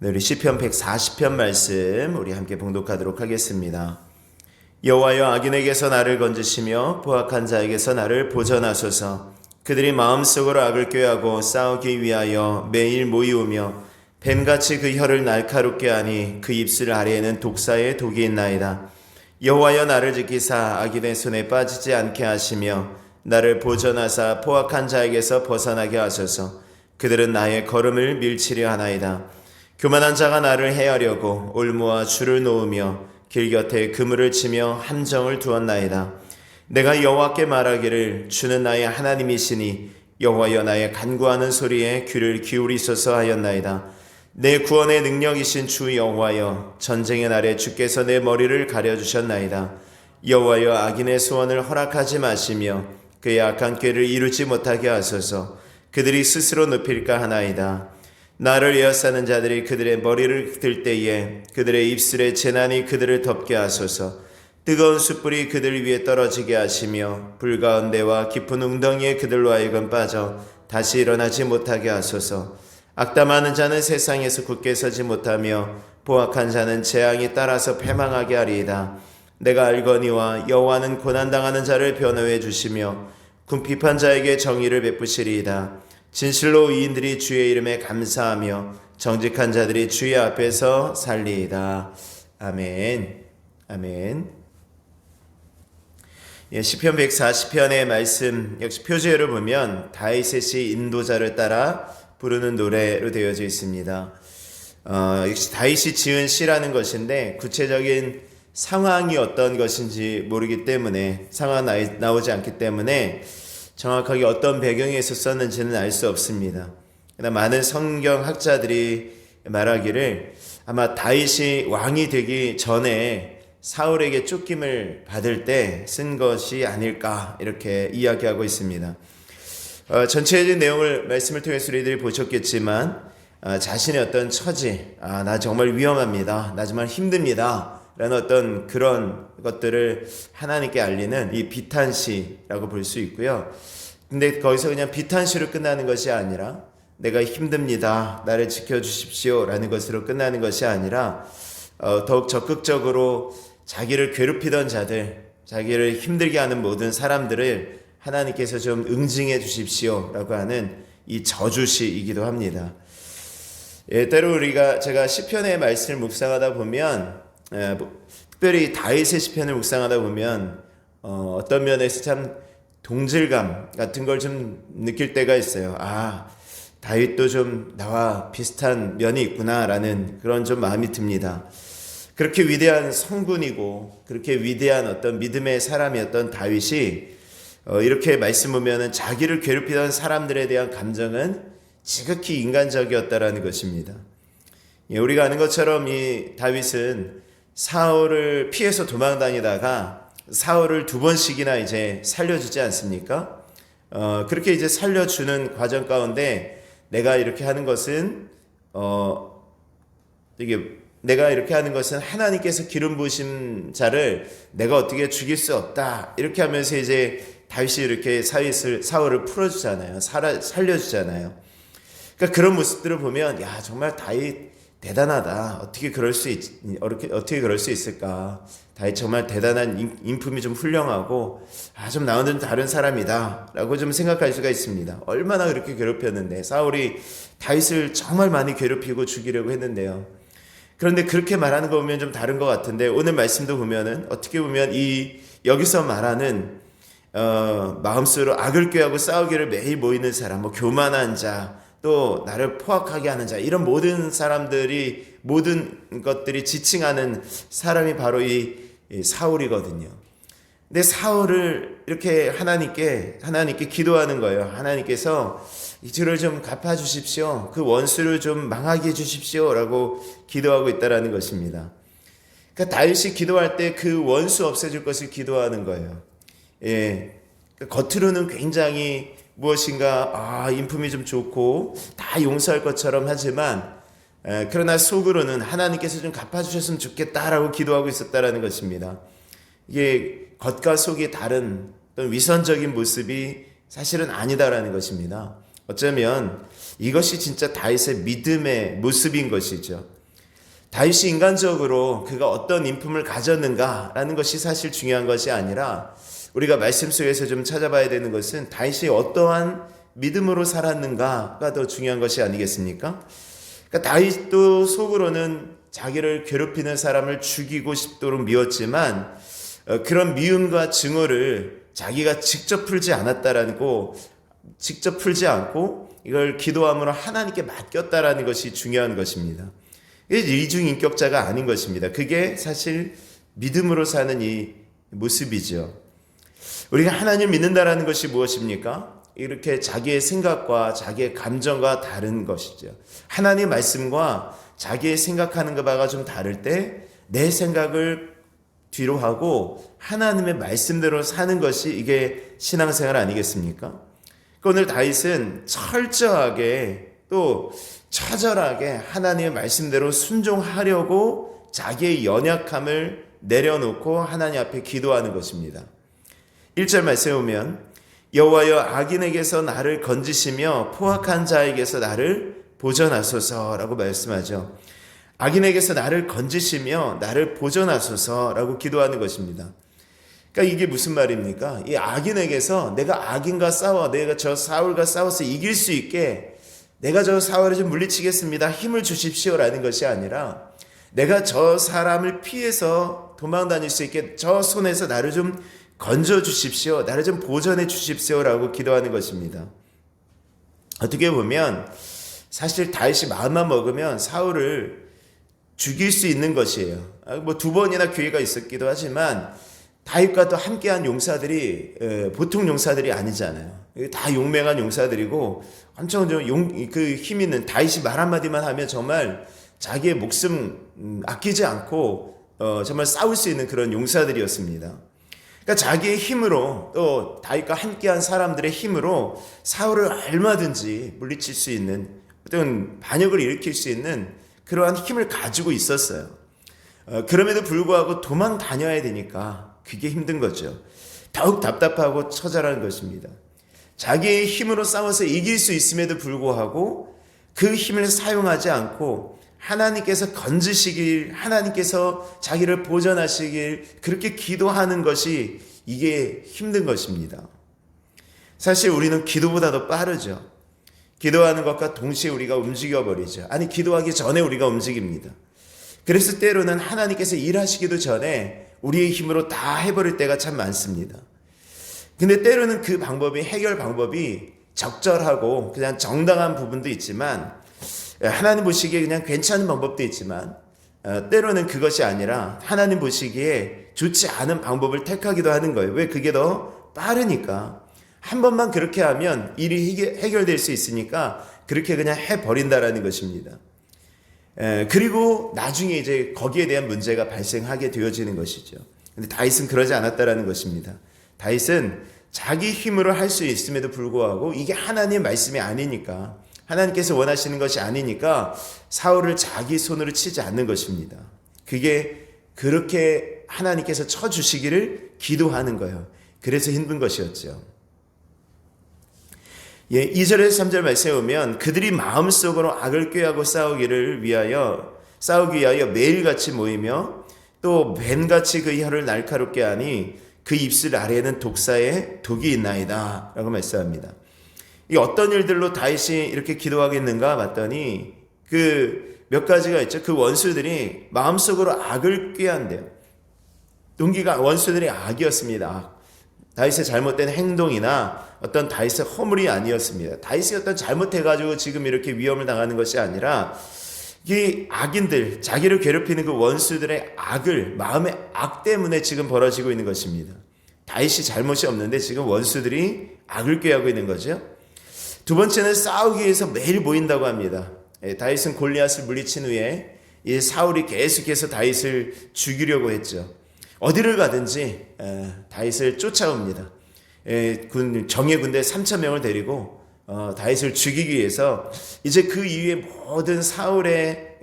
네, 우리 시편 140편 말씀 우리 함께 봉독하도록 하겠습니다. 여호와여, 악인에게서 나를 건지시며 포악한 자에게서 나를 보전하소서. 그들이 마음속으로 악을 꾀하고 싸우기 위하여 매일 모이오며 뱀같이 그 혀를 날카롭게 하니 그 입술 아래에는 독사의 독이 있나이다. 여호와여, 나를 지키사 악인의 손에 빠지지 않게 하시며 나를 보전하사 포악한 자에게서 벗어나게 하소서. 그들은 나의 걸음을 밀치려 하나이다. 교만한 자가 나를 해하려고 올무와 줄을 놓으며 길 곁에 그물을 치며 함정을 두었나이다. 내가 여호와께 말하기를 주는 나의 하나님이시니 여호와여, 나의 간구하는 소리에 귀를 기울이소서 하였나이다. 내 구원의 능력이신 주 여호와여, 전쟁의 날에 주께서 내 머리를 가려주셨나이다. 여호와여, 악인의 소원을 허락하지 마시며 그의 악한 꾀를 이루지 못하게 하소서. 그들이 스스로 눕힐까 하나이다. 나를 에워싸는 자들이 그들의 머리를 들 때에 그들의 입술에 재난이 그들을 덮게 하소서. 뜨거운 숯불이 그들 위에 떨어지게 하시며 불 가운데와 깊은 웅덩이에 그들로 하여금 빠져 다시 일어나지 못하게 하소서. 악담하는 자는 세상에서 굳게 서지 못하며 포악한 자는 재앙이 따라서 패망하게 하리이다. 내가 알거니와 여호와는 고난당하는 자를 변호해 주시며 궁핍한 자에게 정의를 베푸시리이다. 진실로 의인들이 주의 이름에 감사하며 정직한 자들이 주의 앞에서 살리이다. 아멘. 아멘. 시편 140편의 말씀 역시 표제를 보면 다윗의 인도자를 따라 부르는 노래로 되어져 있습니다. 역시 다윗이 지은 시라는 것인데 구체적인 상황이 어떤 것인지 모르기 때문에 상황이 나오지 않기 때문에 정확하게 어떤 배경에서 썼는지는 알 수 없습니다. 그러나 많은 성경학자들이 말하기를 아마 다윗이 왕이 되기 전에 사울에게 쫓김을 받을 때 쓴 것이 아닐까 이렇게 이야기하고 있습니다. 전체적인 내용을 말씀을 통해서 우리들이 보셨겠지만 자신의 어떤 처지, 나 정말 위험합니다, 나 정말 힘듭니다 라는 어떤 그런 것들을 하나님께 알리는 이 비탄시라고 볼 수 있고요. 근데 거기서 그냥 비탄시로 끝나는 것이 아니라 내가 힘듭니다, 나를 지켜주십시오 라는 것으로 끝나는 것이 아니라 더욱 적극적으로 자기를 괴롭히던 자들, 자기를 힘들게 하는 모든 사람들을 하나님께서 좀 응징해 주십시오 라고 하는 이 저주시이기도 합니다. 때로 제가 시편의 말씀을 묵상하다 보면 특별히 다윗의 시편을 묵상하다 보면 어떤 면에서 참 동질감 같은 걸 좀 느낄 때가 있어요. 다윗도 좀 나와 비슷한 면이 있구나라는 그런 좀 마음이 듭니다. 그렇게 위대한 성군이고 그렇게 위대한 어떤 믿음의 사람이었던 다윗이 이렇게 말씀 보면은 자기를 괴롭히던 사람들에 대한 감정은 지극히 인간적이었다라는 것입니다. 우리가 아는 것처럼 이 다윗은 사울을 피해서 도망다니다가 사울을 2번씩이나 이제 살려주지 않습니까? 그렇게 이제 살려주는 과정 가운데 내가 이렇게 하는 것은 하나님께서 기름 부으신 자를 내가 어떻게 죽일 수 없다 이렇게 하면서 이제 다윗이 이렇게 사울을 풀어주잖아요. 살려주잖아요. 그러니까 그런 모습들을 보면 정말 다윗 대단하다. 어떻게 그럴 수 있을까? 다윗 정말 대단한 인품이 좀 훌륭하고 좀 나와는 다른 사람이다라고 좀 생각할 수가 있습니다. 얼마나 그렇게 괴롭혔는데 사울이 다윗을 정말 많이 괴롭히고 죽이려고 했는데요. 그런데 그렇게 말하는 거 보면 좀 다른 것 같은데 오늘 말씀도 보면은 어떻게 보면 여기서 말하는 마음속으로 악을 꾀하고 싸우기를 매일 모이는 사람, 교만한 자, 또 나를 포악하게 하는 자, 이런 모든 것들이 지칭하는 사람이 바로 이 사울이거든요. 근데 사울을 이렇게 하나님께 기도하는 거예요. 하나님께서 이 죄를 좀 갚아주십시오. 그 원수를 좀 망하게 해주십시오 라고 기도하고 있다라는 것입니다. 그러니까 다윗이 기도할 때 그 원수 없애줄 것을 기도하는 거예요. 겉으로는 굉장히 무엇인가 인품이 좀 좋고 다 용서할 것처럼 하지만 그러나 속으로는 하나님께서 좀 갚아주셨으면 좋겠다라고 기도하고 있었다라는 것입니다. 이게 겉과 속이 다른 어떤 위선적인 모습이 사실은 아니다라는 것입니다. 어쩌면 이것이 진짜 다윗의 믿음의 모습인 것이죠. 다윗이 인간적으로 그가 어떤 인품을 가졌는가라는 것이 사실 중요한 것이 아니라 우리가 말씀 속에서 좀 찾아봐야 되는 것은 다윗이 어떠한 믿음으로 살았는가가 더 중요한 것이 아니겠습니까? 그러니까 다윗도 속으로는 자기를 괴롭히는 사람을 죽이고 싶도록 미웠지만 그런 미움과 증오를 자기가 직접 풀지 않았다라고, 직접 풀지 않고 이걸 기도함으로 하나님께 맡겼다라는 것이 중요한 것입니다. 이중인격자가 아닌 것입니다. 그게 사실 믿음으로 사는 이 모습이죠. 우리가 하나님을 믿는다라는 것이 무엇입니까? 이렇게 자기의 생각과 자기의 감정과 다른 것이죠. 하나님의 말씀과 자기의 생각하는 바가 좀 다를 때 내 생각을 뒤로 하고 하나님의 말씀대로 사는 것이 이게 신앙생활 아니겠습니까? 오늘 다윗은 철저하게 또 처절하게 하나님의 말씀대로 순종하려고 자기의 연약함을 내려놓고 하나님 앞에 기도하는 것입니다. 1절 말씀에 보면 여호와여 악인에게서 나를 건지시며 포악한 자에게서 나를 보전하소서라고 말씀하죠. 악인에게서 나를 건지시며 나를 보전하소서라고 기도하는 것입니다. 그러니까 이게 무슨 말입니까? 이 악인에게서 내가 악인과 싸워, 내가 저 사울과 싸워서 이길 수 있게 내가 저 사울을 좀 물리치겠습니다. 힘을 주십시오라는 것이 아니라 내가 저 사람을 피해서 도망 다닐 수 있게 저 손에서 나를 좀 건져 주십시오. 나를 좀 보전해 주십시오라고 기도하는 것입니다. 어떻게 보면 사실 다윗이 마음만 먹으면 사울을 죽일 수 있는 것이에요. 뭐 2번이나 기회가 있었기도 하지만 다윗과 또 함께한 용사들이 보통 용사들이 아니잖아요. 다 용맹한 용사들이고 엄청 그 힘 있는, 다윗이 말 한마디만 하면 정말 자기의 목숨 아끼지 않고 정말 싸울 수 있는 그런 용사들이었습니다. 그러니까 자기의 힘으로 또 다윗과 함께한 사람들의 힘으로 사울을 얼마든지 물리칠 수 있는 어떤 반역을 일으킬 수 있는 그러한 힘을 가지고 있었어요. 그럼에도 불구하고 도망 다녀야 되니까 그게 힘든 거죠. 더욱 답답하고 처절한 것입니다. 자기의 힘으로 싸워서 이길 수 있음에도 불구하고 그 힘을 사용하지 않고 하나님께서 건지시길, 하나님께서 자기를 보전하시길 그렇게 기도하는 것이 이게 힘든 것입니다. 사실 우리는 기도보다 더 빠르죠. 기도하는 것과 동시에 우리가 움직여버리죠. 아니, 기도하기 전에 우리가 움직입니다. 그래서 때로는 하나님께서 일하시기도 전에 우리의 힘으로 다 해버릴 때가 참 많습니다. 근데 때로는 그 방법이, 해결 방법이 적절하고 그냥 정당한 부분도 있지만 하나님 보시기에 그냥 괜찮은 방법도 있지만 때로는 그것이 아니라 하나님 보시기에 좋지 않은 방법을 택하기도 하는 거예요. 왜? 그게 더 빠르니까. 한 번만 그렇게 하면 일이 해결될 수 있으니까 그렇게 그냥 해버린다라는 것입니다. 그리고 나중에 이제 거기에 대한 문제가 발생하게 되어지는 것이죠. 근데 다윗은 그러지 않았다라는 것입니다. 다윗은 자기 힘으로 할 수 있음에도 불구하고 이게 하나님의 말씀이 아니니까, 하나님께서 원하시는 것이 아니니까 사울을 자기 손으로 치지 않는 것입니다. 그게 그렇게 하나님께서 쳐주시기를 기도하는 거예요. 그래서 힘든 것이었죠. 2절에서 3절 말씀에 보면 그들이 마음속으로 악을 꾀하고 싸우기 위하여 매일같이 모이며 또 뱀같이 그 혀를 날카롭게 하니 그 입술 아래에는 독사의 독이 있나이다 라고 말씀합니다. 이 어떤 일들로 다윗이 이렇게 기도하겠는가 봤더니 그 몇 가지가 있죠. 그 원수들이 마음속으로 악을 꾀한대요. 동기가 원수들이 악이었습니다. 다윗의 잘못된 행동이나 어떤 다윗의 허물이 아니었습니다. 다윗이 어떤 잘못해가지고 지금 이렇게 위험을 당하는 것이 아니라 이 악인들, 자기를 괴롭히는 그 원수들의 악을, 마음의 악 때문에 지금 벌어지고 있는 것입니다. 다윗이 잘못이 없는데 지금 원수들이 악을 꾀하고 있는 거죠. 두 번째는 싸우기 위해서 매일 모인다고 합니다. 다윗은 골리앗을 물리친 후에 이 사울이 계속해서 다윗을 죽이려고 했죠. 어디를 가든지 다윗을 쫓아옵니다. 정예 군대 3,000명을 데리고 다윗을 죽이기 위해서 이제 그 이후에 모든 사울의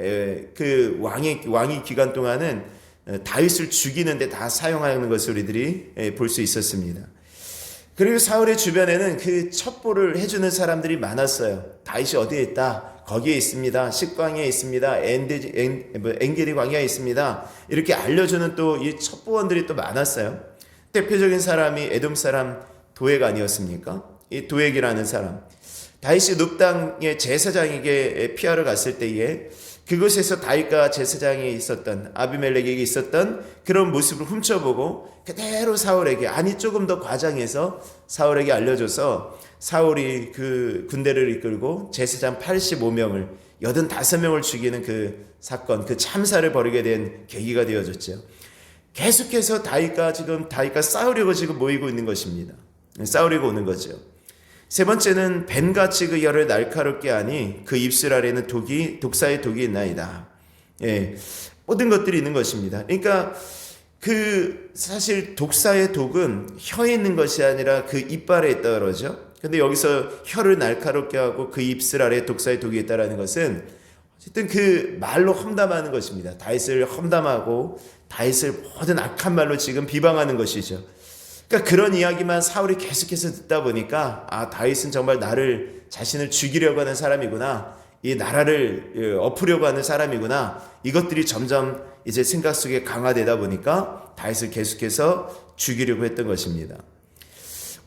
그 왕의 기간 동안은 다윗을 죽이는데 다 사용하는 것을 우리들이 볼 수 있었습니다. 그리고 사울의 주변에는 그 첩보를 해주는 사람들이 많았어요. 다윗이 어디에 있다, 거기에 있습니다, 식광야에 있습니다, 엔게디 광야에 있습니다, 이렇게 알려주는 또 이 첩보원들이 또 많았어요. 대표적인 사람이 에돔 사람 도액 아니었습니까? 이 도액이라는 사람, 다윗이 눕당의 제사장에게 피하러 갔을 때에 그곳에서 다윗과 제사장이 있었던 아비멜렉에게 있었던 그런 모습을 훔쳐보고 그대로 사울에게, 아니 조금 더 과장해서 사울에게 알려줘서 사울이 그 군대를 이끌고 제사장 85명을 85명을 죽이는 그 사건, 그 참사를 벌이게 된 계기가 되어졌죠. 계속해서 다윗과 싸우려고 지금 모이고 있는 것입니다. 싸우려고 오는 거죠. 세 번째는 뱀같이 그 혀를 날카롭게 하니 그 입술 아래는 독사의 독이 있나이다. 예, 모든 것들이 있는 것입니다. 그러니까 사실 독사의 독은 혀에 있는 것이 아니라 그 이빨에 있다 그러죠. 근데 여기서 혀를 날카롭게 하고 그 입술 아래에 독사의 독이 있다라는 것은 어쨌든 그 말로 험담하는 것입니다. 다윗을 험담하고 다윗을 모든 악한 말로 지금 비방하는 것이죠. 그러니까 그런 이야기만 사울이 계속해서 듣다 보니까 다윗은 정말 자신을 죽이려고 하는 사람이구나, 이 나라를 엎으려고 하는 사람이구나, 이것들이 점점 이제 생각 속에 강화되다 보니까 다윗을 계속해서 죽이려고 했던 것입니다.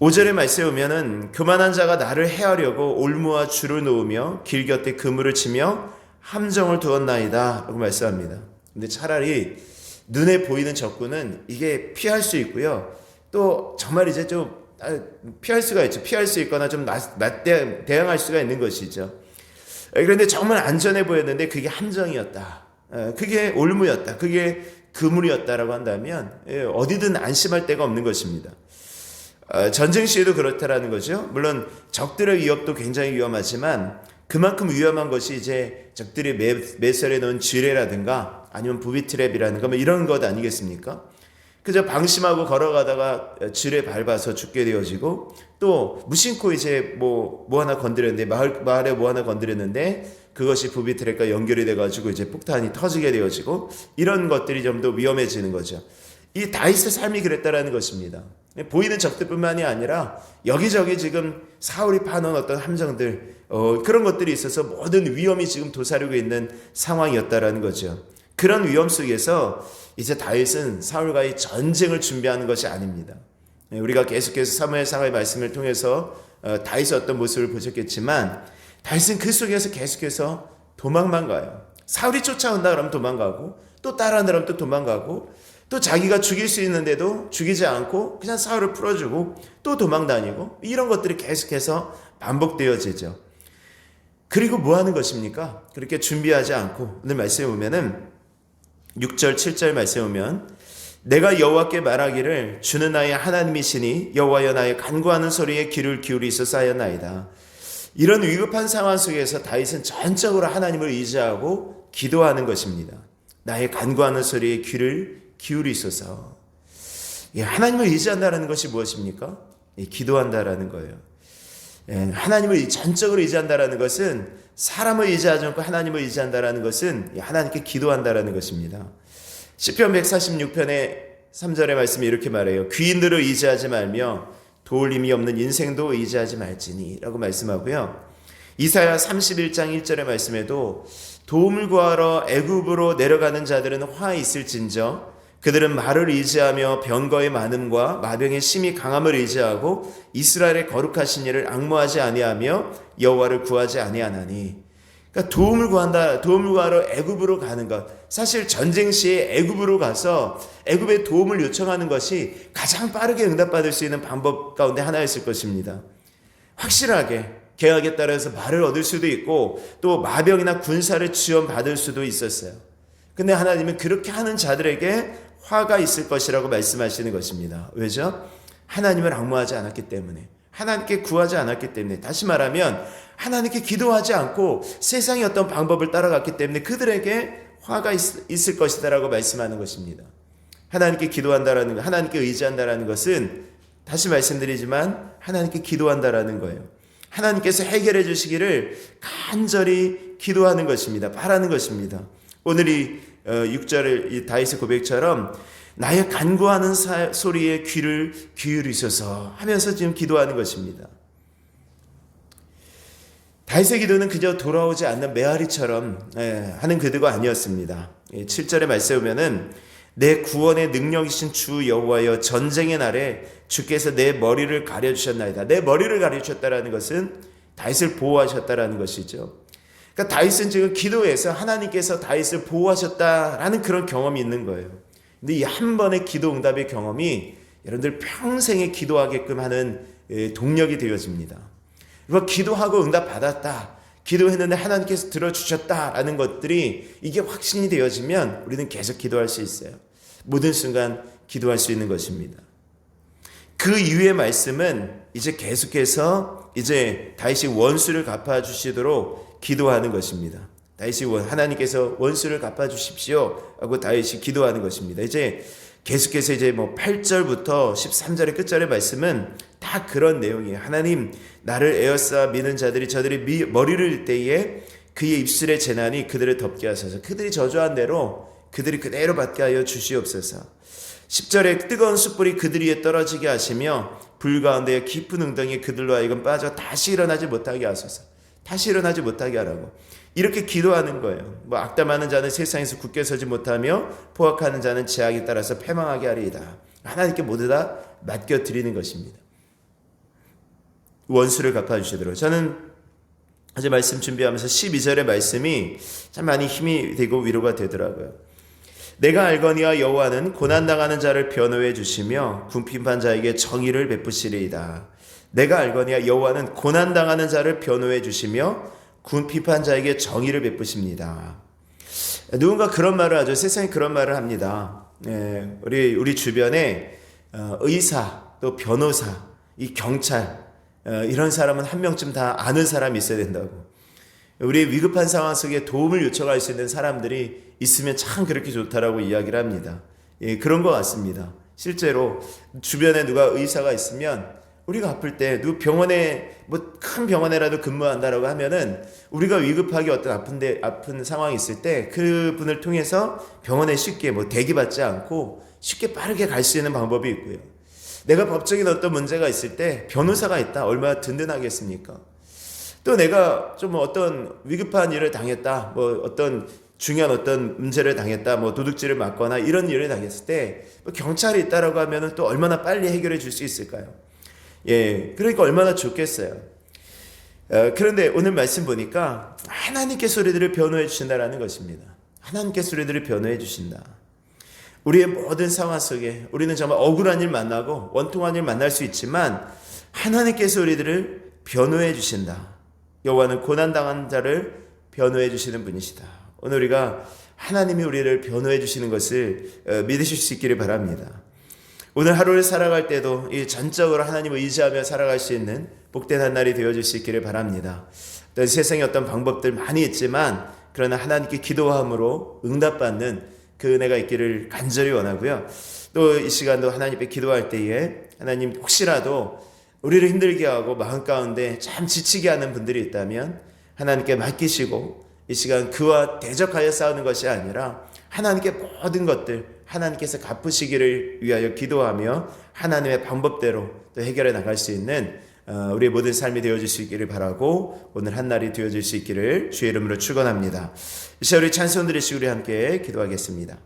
5절의 말씀에 보면은 교만한 자가 나를 해하려고 올무와 줄을 놓으며 길 곁에 그물을 치며 함정을 두었나이다 라고 말씀합니다. 근데 차라리 눈에 보이는 적군은 이게 피할 수 있고요, 또 정말 이제 좀 피할 수가 있죠. 피할 수 있거나 좀 대항할 수가 있는 것이죠. 그런데 정말 안전해 보였는데 그게 함정이었다, 그게 올무였다, 그게 그물이었다라고 한다면 어디든 안심할 데가 없는 것입니다. 전쟁 시에도 그렇다라는 거죠. 물론 적들의 위협도 굉장히 위험하지만 그만큼 위험한 것이 이제 적들이 매설해 놓은 지뢰라든가 아니면 부비트랩이라든가 뭐 이런 것 아니겠습니까? 그저 방심하고 걸어가다가 지뢰 밟아서 죽게 되어지고, 또 무심코 이제 뭐 하나 건드렸는데 마을에 뭐 하나 건드렸는데 그것이 부비트랩과 연결이 돼가지고 이제 폭탄이 터지게 되어지고, 이런 것들이 좀 더 위험해지는 거죠. 이 다윗의 삶이 그랬다라는 것입니다. 보이는 적들뿐만이 아니라 여기저기 지금 사울이 파놓은 어떤 함정들, 그런 것들이 있어서 모든 위험이 지금 도사리고 있는 상황이었다라는 거죠. 그런 위험 속에서 이제 다윗은 사울과의 전쟁을 준비하는 것이 아닙니다. 우리가 계속해서 사무엘상의 말씀을 통해서 다윗의 어떤 모습을 보셨겠지만 다윗은 그 속에서 계속해서 도망만 가요. 사울이 쫓아온다 그러면 도망가고, 또 따라한다 그러면 또 도망가고, 또 자기가 죽일 수 있는데도 죽이지 않고 그냥 사울을 풀어주고 또 도망다니고, 이런 것들이 계속해서 반복되어지죠. 그리고 뭐 하는 것입니까? 그렇게 준비하지 않고, 오늘 말씀에 보면은 6절 7절 말씀에 보면 내가 여호와께 말하기를 주는 나의 하나님이시니 여호와여 나의 간구하는 소리에 귀를 기울이소서 하였나이다. 이런 위급한 상황 속에서 다윗은 전적으로 하나님을 의지하고 기도하는 것입니다. 나의 간구하는 소리에 귀를 기울이소서. 하나님을 의지한다는 것이 무엇입니까? 기도한다라는 거예요. 하나님을 전적으로 의지한다라는 것은, 사람을 의지하지 않고 하나님을 의지한다라는 것은 하나님께 기도한다라는 것입니다. 시편 146편의 3절의 말씀이 이렇게 말해요. 귀인들을 의지하지 말며 도울 힘이 없는 인생도 의지하지 말지니 라고 말씀하고요. 이사야 31장 1절의 말씀에도 도움을 구하러 애굽으로 내려가는 자들은 화 있을진저 그들은 말을 의지하며 병거의 많음과 마병의 심히 강함을 의지하고 이스라엘의 거룩하신 이를 앙모하지 아니하며 여호와를 구하지 아니하나니. 그러니까 도움을 구하러 애굽으로 가는 것. 사실 전쟁 시에 애굽으로 가서 애굽의 도움을 요청하는 것이 가장 빠르게 응답받을 수 있는 방법 가운데 하나였을 것입니다. 확실하게 계약에 따라서 말을 얻을 수도 있고 또 마병이나 군사를 지원받을 수도 있었어요. 근데 하나님은 그렇게 하는 자들에게 화가 있을 것이라고 말씀하시는 것입니다. 왜죠? 하나님을 앙모하지 않았기 때문에, 하나님께 구하지 않았기 때문에, 다시 말하면 하나님께 기도하지 않고 세상의 어떤 방법을 따라갔기 때문에 그들에게 화가 있을 것이다 라고 말씀하는 것입니다. 하나님께 기도한다라는 것, 하나님께 의지한다라는 것은 다시 말씀드리지만 하나님께 기도한다라는 거예요. 하나님께서 해결해 주시기를 간절히 기도하는 것입니다. 바라는 것입니다. 오늘 이 6절의 이 다윗의 고백처럼 나의 간구하는 소리에 귀를 기울이소서 하면서 지금 기도하는 것입니다. 다윗의 기도는 그저 돌아오지 않는 메아리처럼 하는 기도가 아니었습니다. 7절의 말씀에 보면은 내 구원의 능력이신 주 여호와여 전쟁의 날에 주께서 내 머리를 가려주셨나이다. 내 머리를 가려주셨다라는 것은 다윗을 보호하셨다라는 것이죠. 그러니까 다윗은 지금 기도에서 하나님께서 다윗을 보호하셨다라는 그런 경험이 있는 거예요. 근데 이 한 번의 기도 응답의 경험이 여러분들 평생에 기도하게끔 하는 동력이 되어집니다. 기도하고 응답 받았다, 기도했는데 하나님께서 들어주셨다라는 것들이 이게 확신이 되어지면 우리는 계속 기도할 수 있어요. 모든 순간 기도할 수 있는 것입니다. 그 이후의 말씀은 이제 계속해서 이제 다윗이 원수를 갚아주시도록 기도하는 것입니다. 다윗이 하나님께서 원수를 갚아주십시오 하고 다윗이 기도하는 것입니다. 이제 계속해서 이제 8절부터 13절의 끝절의 말씀은 다 그런 내용이에요. 하나님, 나를 에워싸 미는 자들이 저들이 머리를 들 때에 그의 입술의 재난이 그들을 덮게 하소서. 그들이 저주한 대로 그들이 그대로 받게 하여 주시옵소서. 10절에 뜨거운 숯불이 그들 위에 떨어지게 하시며 불 가운데 깊은 웅덩이에 그들로 하여금 빠져 다시 일어나지 못하게 하소서. 다시 일어나지 못하게 하라고. 이렇게 기도하는 거예요. 악담하는 자는 세상에서 굳게 서지 못하며 포악하는 자는 재앙에 따라서 패망하게 하리이다. 하나님께 모두 다 맡겨드리는 것입니다. 원수를 갚아주시도록. 저는 어제 말씀 준비하면서 12절의 말씀이 참 많이 힘이 되고 위로가 되더라고요. 내가 알거니와 여호와는 고난당하는 자를 변호해 주시며 궁핍한 자에게 정의를 베푸시리이다. 내가 알거니와 여호와는 고난당하는 자를 변호해 주시며 궁핍한 자에게 정의를 베푸십니다. 누군가 그런 말을 하죠. 세상에 그런 말을 합니다. 우리 주변에 의사, 또 변호사, 이 경찰, 이런 사람은 한 명쯤 다 아는 사람이 있어야 된다고. 우리 위급한 상황 속에 도움을 요청할 수 있는 사람들이 있으면 참 그렇게 좋다라고 이야기를 합니다. 그런 것 같습니다. 실제로 주변에 누가 의사가 있으면 우리가 아플 때 누구 병원에 큰 병원에라도 근무한다라고 하면은 우리가 위급하게 어떤 아픈 상황이 있을 때 그분을 통해서 병원에 쉽게 대기받지 않고 쉽게 빠르게 갈 수 있는 방법이 있고요. 내가 법적인 어떤 문제가 있을 때 변호사가 있다. 얼마나 든든하겠습니까? 또 내가 좀 어떤 위급한 일을 당했다. 어떤 중요한 어떤 문제를 당했다. 도둑질을 맞거나 이런 일을 당했을 때 경찰이 있다라고 하면은 또 얼마나 빨리 해결해 줄 수 있을까요? 그러니까 얼마나 좋겠어요. 그런데 오늘 말씀 보니까 하나님께 소리들을 변호해 주신다라는 것입니다. 하나님께 소리들을 변호해 주신다. 우리의 모든 상황 속에 우리는 정말 억울한 일 만나고 원통한 일 만날 수 있지만 하나님께 소리들을 변호해 주신다. 여호와는 고난당한 자를 변호해 주시는 분이시다. 오늘 우리가 하나님이 우리를 변호해 주시는 것을 믿으실 수 있기를 바랍니다. 오늘 하루를 살아갈 때도 이 전적으로 하나님을 의지하며 살아갈 수 있는 복된 한 날이 되어줄 수 있기를 바랍니다. 어떤 세상에 어떤 방법들 많이 있지만 그러나 하나님께 기도함으로 응답받는 그 은혜가 있기를 간절히 원하고요. 또 이 시간도 하나님께 기도할 때에 하나님 혹시라도 우리를 힘들게 하고 마음 가운데 참 지치게 하는 분들이 있다면 하나님께 맡기시고 이 시간 그와 대적하여 싸우는 것이 아니라 하나님께 모든 것들 하나님께서 갚으시기를 위하여 기도하며 하나님의 방법대로 또 해결해 나갈 수 있는 우리의 모든 삶이 되어질 수 있기를 바라고 오늘 한 날이 되어질 수 있기를 주의 이름으로 축원합니다. 이 시간 우리 찬송 드리시고 우리 함께 기도하겠습니다.